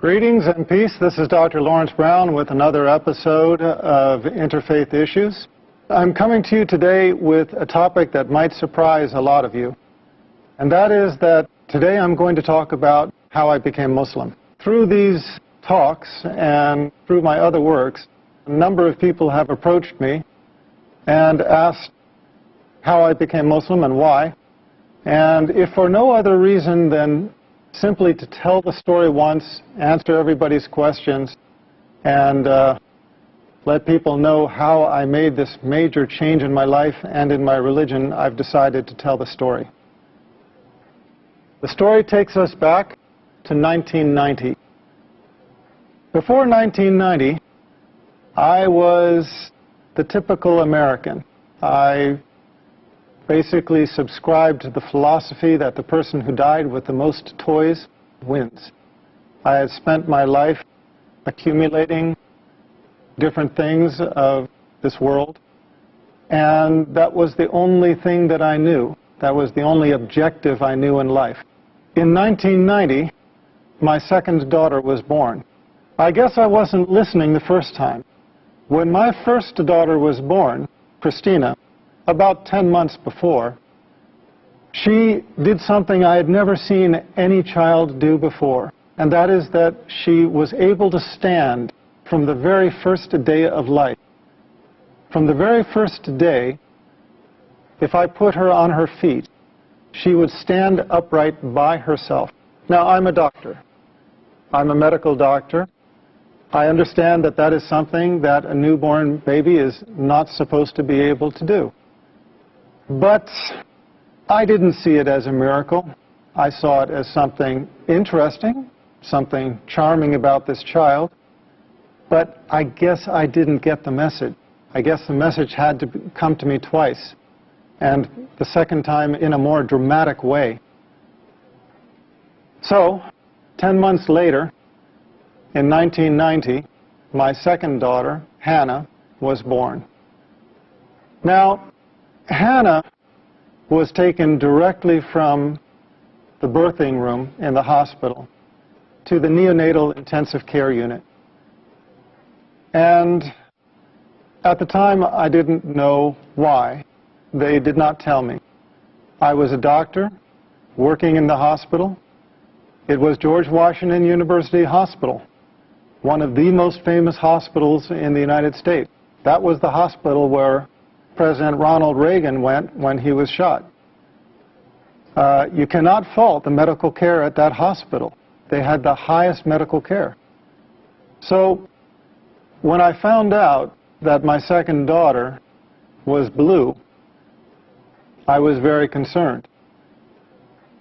Greetings and peace. This is Dr. Lawrence Brown with another episode of Interfaith Issues. I'm coming to you today with a topic that might surprise a lot of you. And that is that today I'm going to talk about how I became Muslim. Through these talks and through my other works, a number of people have approached me and asked how I became Muslim and why. And if for no other reason than simply to tell the story once, answer everybody's questions, and let people know how I made this major change in my life and in my religion, I've decided to tell the story. The story takes us back to 1990. Before 1990, I was the typical American. I basically subscribed to the philosophy that the person who died with the most toys wins. I had spent my life accumulating different things of this world, and that was the only thing that I knew. That was the only objective I knew in life. In 1990, my second daughter was born. I guess I wasn't listening the first time. When my first daughter was born, Christina, about 10 months before, she did something I had never seen any child do before, and that is that she was able to stand from the very first day of life. From the very first day, if I put her on her feet, she would stand upright by herself. Now, I'm a doctor. I'm a medical doctor. I understand that that is something that a newborn baby is not supposed to be able to do. But I didn't see it as a miracle. I saw it as something interesting, something charming about this child. But I guess I didn't get the message. I guess the message had to come to me twice, and the second time in a more dramatic way. So, 10 months later, in 1990, my second daughter, Hannah, was born. Now, Hannah was taken directly from the birthing room in the hospital to the neonatal intensive care unit. And at the time, I didn't know why. They did not tell me. I was a doctor working in the hospital. It was George Washington University Hospital, one of the most famous hospitals in the United States. That was the hospital where President Ronald Reagan went when he was shot. You cannot fault the medical care at that hospital. They had the highest medical care. So when I found out that my second daughter was blue, I was very concerned.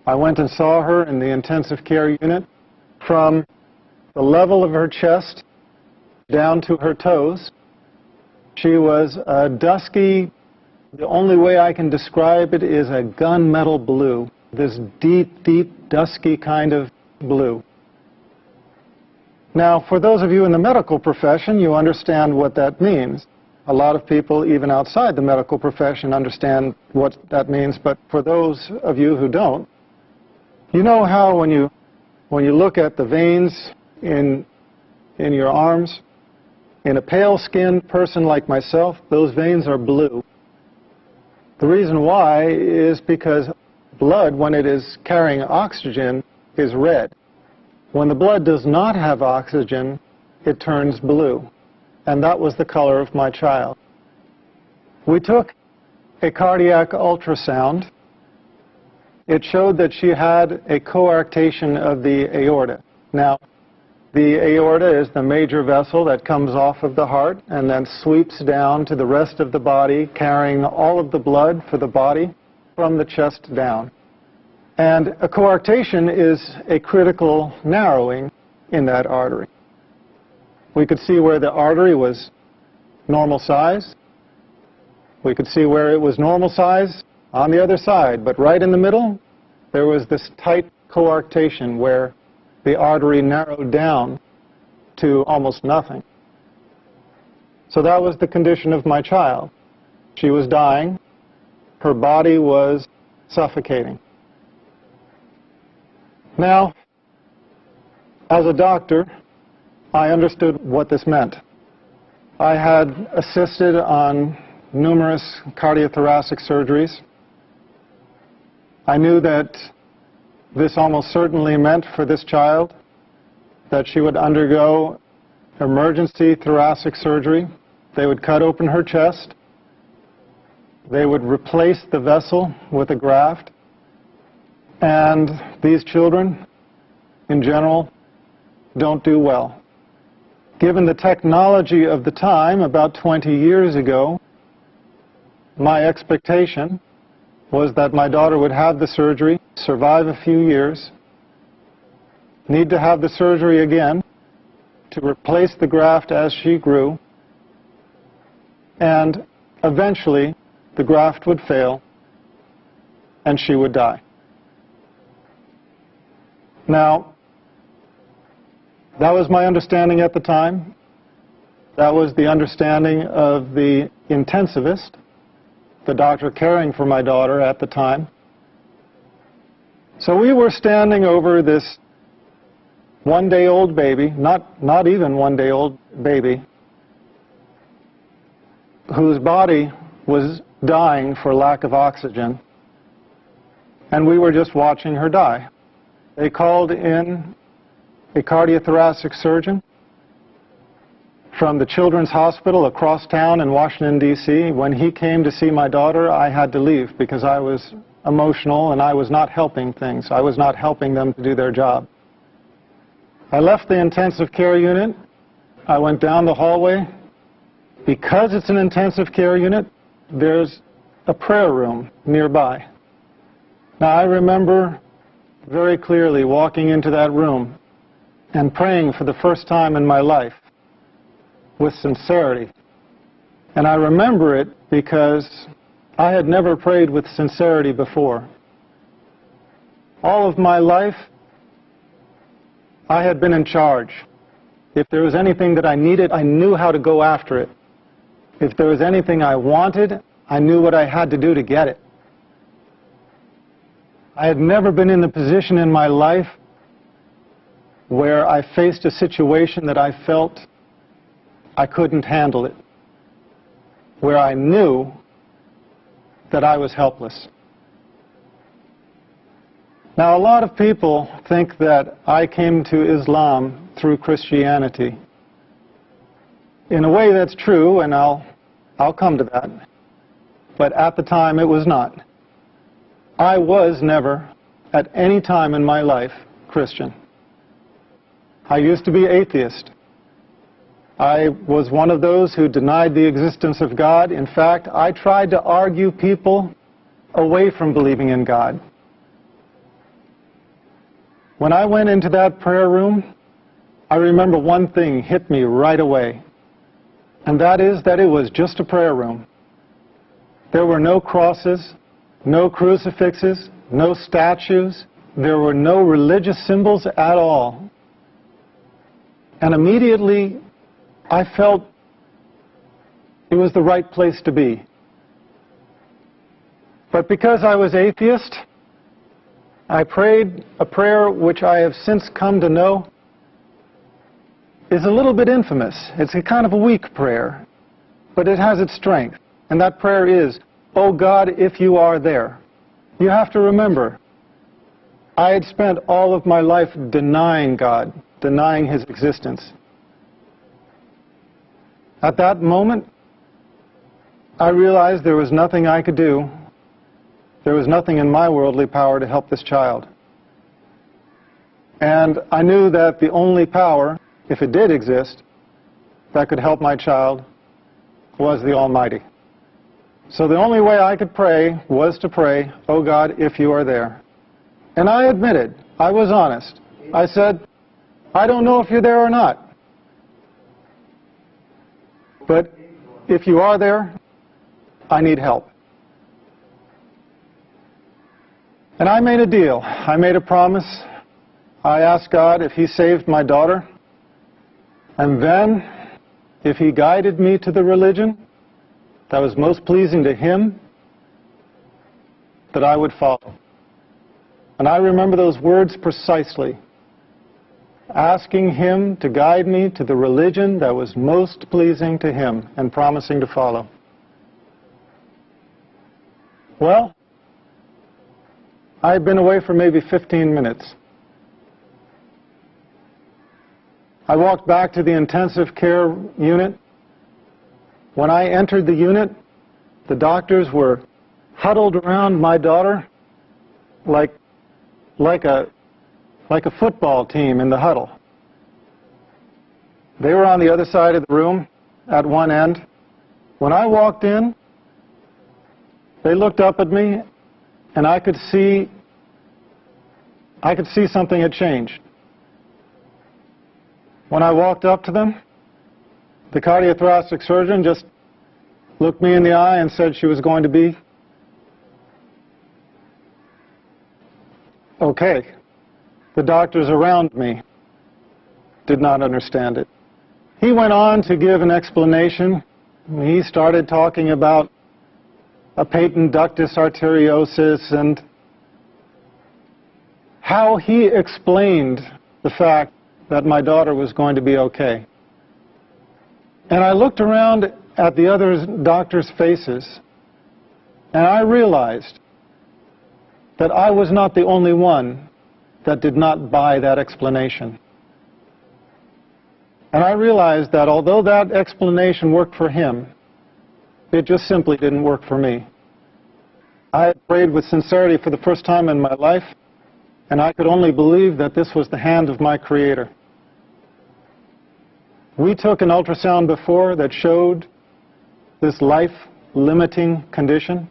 I went and saw her in the intensive care unit. From the level of her chest down to her toes, she was a dusky, the only way I can describe it is a gunmetal blue, this deep, deep, dusky kind of blue. Now, for those of you in the medical profession, you understand what that means. A lot of people, even outside the medical profession, understand what that means, but for those of you who don't, you know how when you look at the veins in your arms, in a pale-skinned person like myself, those veins are blue. The reason why is because blood, when it is carrying oxygen, is red. When the blood does not have oxygen, it turns blue. And that was the color of my child. We took a cardiac ultrasound. It showed that she had a coarctation of the aorta. Now, the aorta is the major vessel that comes off of the heart and then sweeps down to the rest of the body, carrying all of the blood for the body from the chest down. And a coarctation is a critical narrowing in that artery. We could see where the artery was normal size. We could see where it was normal size on the other side, but right in the middle, there was this tight coarctation where the artery narrowed down to almost nothing. So that was the condition of my child. She was dying. Her body was suffocating. Now, As a doctor, I understood what this meant. I had assisted on numerous cardiothoracic surgeries. I knew that this almost certainly meant for this child that she would undergo emergency thoracic surgery. They would cut open her chest. They would replace the vessel with a graft. And these children, in general, don't do well. Given the technology of the time, about 20 years ago, my expectation was that my daughter would have the surgery, survive a few years, need to have the surgery again to replace the graft as she grew, and eventually the graft would fail and she would die. Now, that was my understanding at the time. That was the understanding of the intensivist, the doctor caring for my daughter at the time. So we were standing over this one-day-old baby, not even one-day-old baby, whose body was dying for lack of oxygen, and we were just watching her die. They called in a cardiothoracic surgeon from the Children's Hospital across town in Washington, D.C. When he came to see my daughter, I had to leave because I was emotional and I was not helping things. I was not helping them to do their job. I left the intensive care unit. I went down the hallway. Because it's an intensive care unit, there's a prayer room nearby. Now, I remember very clearly walking into that room and praying for the first time in my life with sincerity. And I remember it because I had never prayed with sincerity before. All of my life, I had been in charge. If there was anything that I needed, I knew how to go after it. If there was anything I wanted, I knew what I had to do to get it. I had never been in the position in my life where I faced a situation that I felt I couldn't handle it, where I knew that I was helpless. Now, a lot of people think that I came to Islam through Christianity. In a way, that's true, and I'll come to that. But at the time, it was not. I was never, at any time in my life, Christian. I used to be atheist. I was one of those who denied the existence of God. In fact, I tried to argue people away from believing in God. When I went into that prayer room, I remember one thing hit me right away, and that is that it was just a prayer room. There were no crosses, no crucifixes, no statues. There were no religious symbols at all. And immediately, I felt it was the right place to be. But because I was atheist, I prayed a prayer which I have since come to know is a little bit infamous. It's a kind of a weak prayer, but it has its strength. And that prayer is, "Oh God, if you are there." You have to remember, I had spent all of my life denying God, denying His existence. At that moment, I realized there was nothing I could do. There was nothing in my worldly power to help this child. And I knew that the only power, if it did exist, that could help my child was the Almighty. So the only way I could pray was to pray, "Oh God, if you are there." And I admitted, I was honest. I said, "I don't know if you're there or not. But if you are there, I need help." And I made a deal. I made a promise. I asked God if He saved my daughter, and then if He guided me to the religion that was most pleasing to Him, that I would follow. And I remember those words precisely. asking him to guide me to the religion that was most pleasing to him and promising to follow. Well, I had been away for maybe 15 minutes. I walked back to the intensive care unit. When I entered the unit, the doctors were huddled around my daughter like a football team in the huddle. They were on the other side of the room at one end. When I walked in, they looked up at me, and I could see something had changed. When I walked up to them, the cardiothoracic surgeon just looked me in the eye and said she was going to be okay. The doctors around me did not understand it. He went on to give an explanation. He started talking about a patent ductus arteriosus and how he explained the fact that my daughter was going to be okay. And I looked around at the other doctors' faces, and I realized that I was not the only one that did not buy that explanation. And I realized that although that explanation worked for him, it just simply didn't work for me. I had prayed with sincerity for the first time in my life, and I could only believe that this was the hand of my Creator. We took an ultrasound before that showed this life-limiting condition.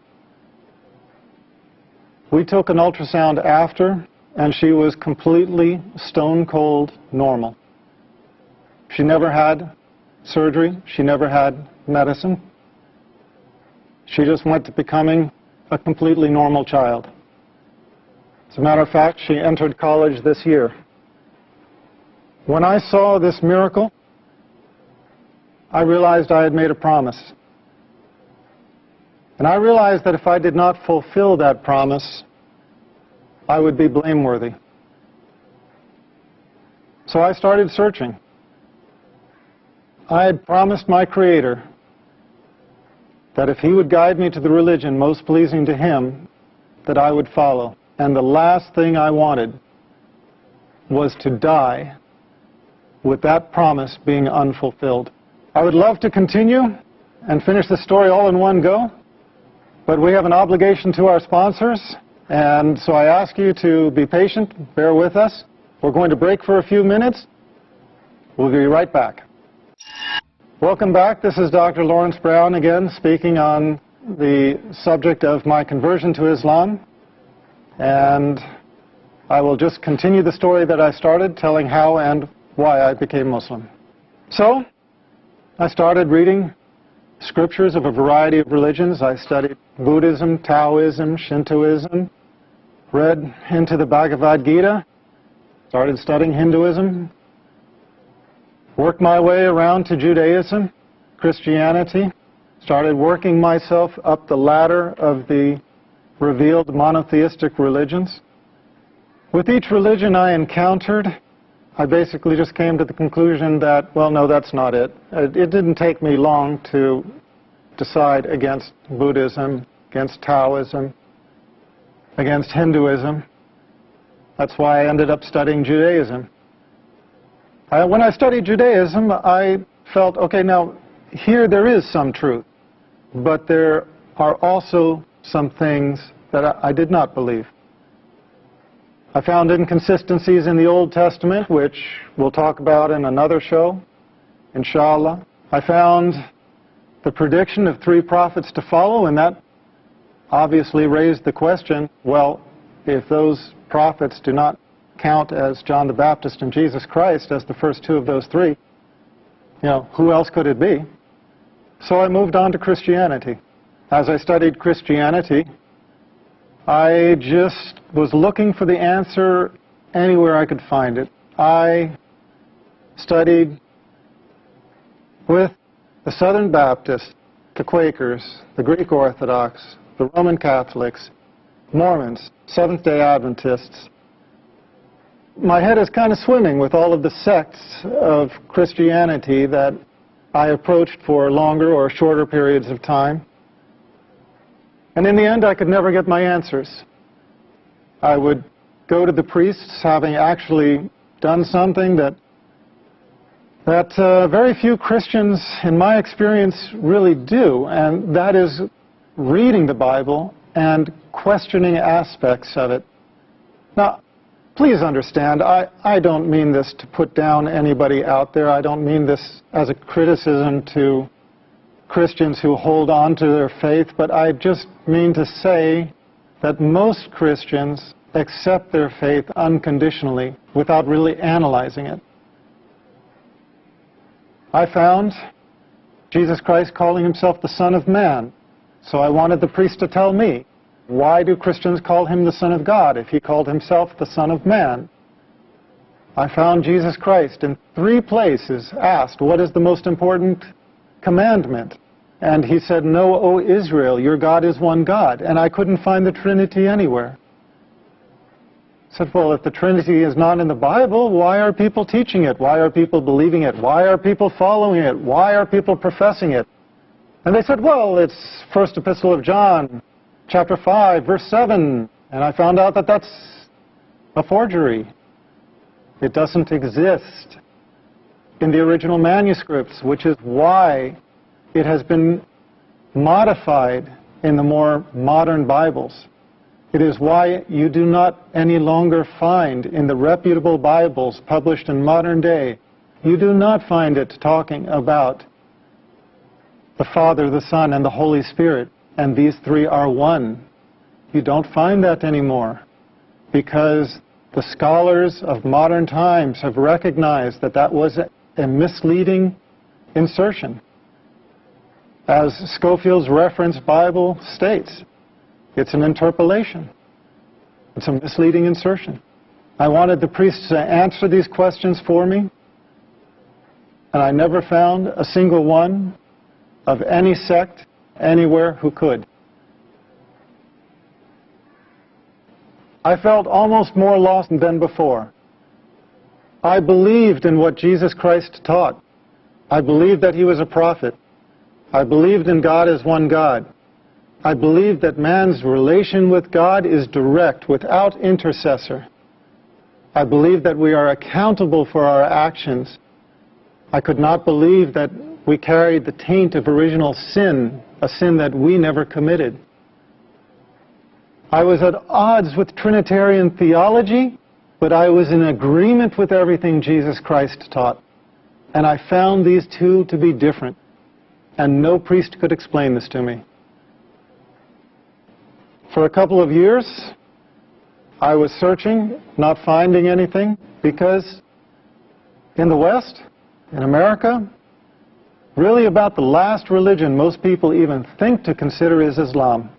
We took an ultrasound after, and she was completely stone-cold normal. She never had surgery. She never had medicine. She just went to becoming a completely normal child. As a matter of fact, she entered college this year. When I saw this miracle, I realized I had made a promise. And I realized that if I did not fulfill that promise, I would be blameworthy. So I started searching. I had promised my Creator that if He would guide me to the religion most pleasing to Him, that I would follow. And the last thing I wanted was to die with that promise being unfulfilled. I would love to continue and finish the story all in one go, but we have an obligation to our sponsors, and so I ask you to be patient, bear with us. We're going to break for a few minutes. We'll be right back. Welcome back. This is Dr. Lawrence Brown again, speaking on the subject of my conversion to Islam. And I will just continue the story that I started, telling how and why I became Muslim. So, I started reading scriptures of a variety of religions. I studied Buddhism, Taoism, Shintoism, read into the Bhagavad Gita, started studying Hinduism, worked my way around to Judaism, Christianity, started working myself up the ladder of the revealed monotheistic religions. With each religion I encountered, I basically just came to the conclusion that, well, no, that's not it. It didn't take me long to decide against Buddhism, against Taoism, against Hinduism. That's why I ended up studying Judaism. When I studied Judaism, I felt, okay, now, here there is some truth, but there are also some things that I did not believe. I found inconsistencies in the Old Testament, which we'll talk about in another show, inshallah. I found the prediction of 3 prophets to follow, and that obviously raised the question, well, if those prophets do not count as John the Baptist and Jesus Christ as the first 2 of those 3, who else could it be? So I moved on to Christianity. As I studied Christianity, I just was looking for the answer anywhere I could find it. I studied with the Southern Baptists, the Quakers, the Greek Orthodox, the Roman Catholics, Mormons, Seventh-day Adventists, my head is kind of swimming with all of the sects of Christianity that I approached for longer or shorter periods of time. And in the end, I could never get my answers. I would go to the priests having actually done something that very few Christians, in my experience, really do, and that is reading the Bible and questioning aspects of it. Now, please understand, I don't mean this to put down anybody out there. I don't mean this as a criticism to Christians who hold on to their faith, but I just mean to say that most Christians accept their faith unconditionally without really analyzing it. I found Jesus Christ calling himself the Son of Man, so I wanted the priest to tell me, why do Christians call him the Son of God if he called himself the Son of Man? I found Jesus Christ in 3 places asked, what is the most important commandment? And he said, "Know, O Israel, your God is one God." And I couldn't find the Trinity anywhere. I said, well, if the Trinity is not in the Bible, why are people teaching it? Why are people believing it? Why are people following it? Why are people professing it? And they said, well, it's First Epistle of John, chapter 5, verse 7. And I found out that that's a forgery. It doesn't exist in the original manuscripts, which is why it has been modified in the more modern Bibles. It is why you do not any longer find in the reputable Bibles published in modern day, you do not find it talking about the Father, the Son, and the Holy Spirit, and these 3 are one. You don't find that anymore, because the scholars of modern times have recognized that that was a misleading insertion. As Scofield's Reference Bible states, it's an interpolation. It's a misleading insertion. I wanted the priests to answer these questions for me, and I never found a single one of any sect anywhere who could. I felt almost more lost than before. I believed in what Jesus Christ taught. I believed that he was a prophet. I believed in God as one God. I believed that man's relation with God is direct, without intercessor. I believed that we are accountable for our actions. I could not believe that we carried the taint of original sin, a sin that we never committed. I was at odds with Trinitarian theology, but I was in agreement with everything Jesus Christ taught. And I found these 2 to be different. And no priest could explain this to me. For a couple of years, I was searching, not finding anything, because in the West, in America, really about the last religion most people even think to consider is Islam.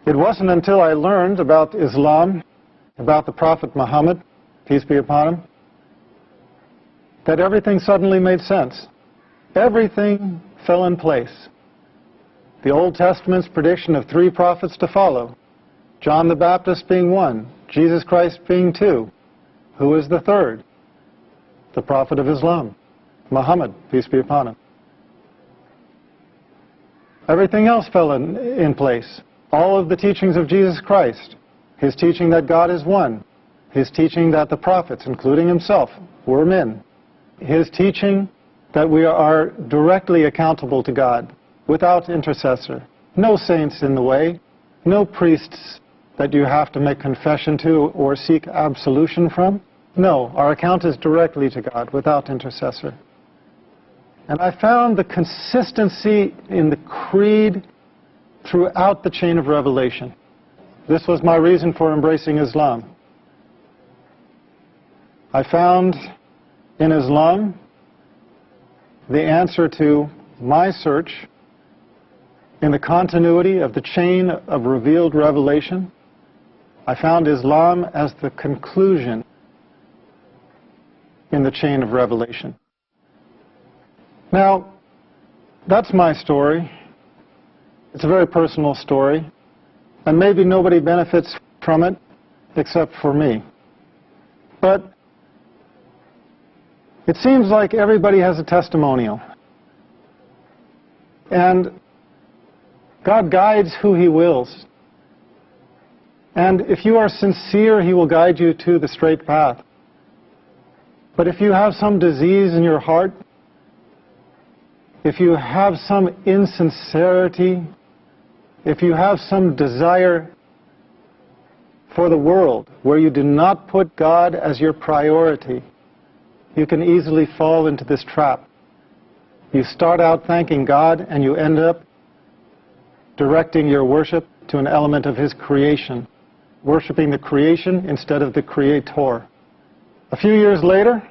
It wasn't until I learned about Islam, about the Prophet Muhammad, peace be upon him, that everything suddenly made sense. Everything fell in place. The Old Testament's prediction of 3 prophets to follow, John the Baptist being 1, Jesus Christ being 2. Who is the 3rd? The prophet of Islam, Muhammad, peace be upon him. Everything else fell in place. All of the teachings of Jesus Christ, his teaching that God is one, his teaching that the prophets, including himself, were men, his teaching that we are directly accountable to God, without intercessor, no saints in the way, no priests that you have to make confession to or seek absolution from. No, our account is directly to God, without intercessor. And I found the consistency in the creed throughout the chain of revelation. This was my reason for embracing Islam. I found in Islam the answer to my search in the continuity of the chain of revealed revelation. I found Islam as the conclusion in the chain of revelation. Now, that's my story. It's a very personal story, and maybe nobody benefits from it, except for me. But it seems like everybody has a testimonial. And God guides who He wills. And if you are sincere, He will guide you to the straight path. But if you have some disease in your heart, if you have some insincerity, if you have some desire for the world where you do not put God as your priority, you can easily fall into this trap. You start out thanking God and you end up directing your worship to an element of His creation, worshiping the creation instead of the Creator. A few years later,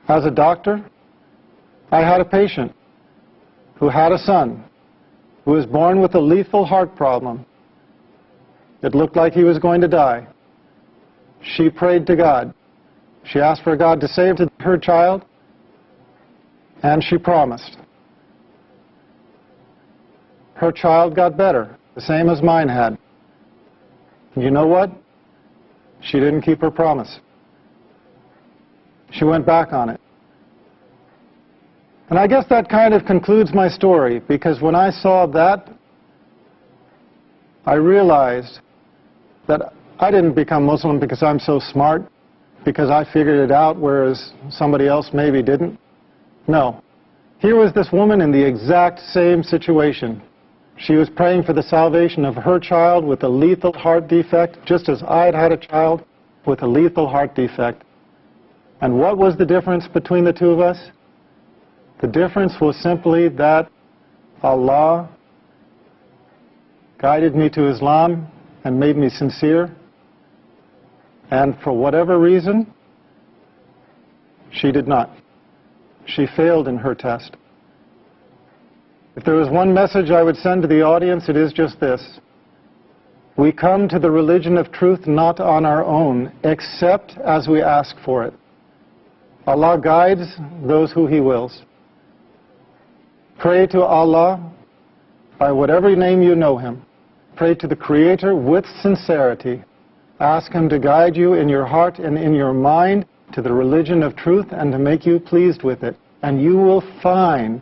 as a doctor, I had a patient who had a son who was born with a lethal heart problem. It looked like he was going to die. She prayed to God. She asked for God to save her child, and she promised. Her child got better, the same as mine had. You know what? She didn't keep her promise. She went back on it. And I guess that kind of concludes my story, because when I saw that, I realized that I didn't become Muslim because I'm so smart, because I figured it out, whereas somebody else maybe didn't. No. Here was this woman in the exact same situation. She was praying for the salvation of her child with a lethal heart defect, just as I had had a child with a lethal heart defect. And what was the difference between the two of us? The difference was simply that Allah guided me to Islam and made me sincere. And for whatever reason, she did not. She failed in her test. If there was one message I would send to the audience, it is just this. We come to the religion of truth not on our own, except as we ask for it. Allah guides those who He wills. Pray to Allah by whatever name you know Him. Pray to the Creator with sincerity. Ask Him to guide you in your heart and in your mind to the religion of truth and to make you pleased with it. And you will find,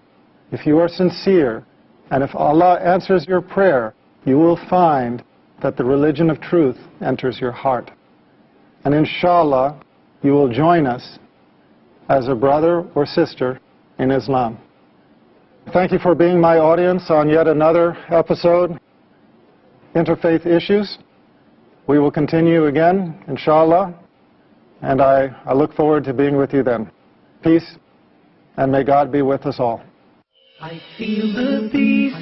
if you are sincere, and if Allah answers your prayer, you will find that the religion of truth enters your heart. And inshallah, you will join us as a brother or sister in Islam. Thank you for being my audience on yet another episode, Interfaith Issues. We will continue again, inshallah, and I look forward to being with you then. Peace, and may God be with us all. I feel the peace.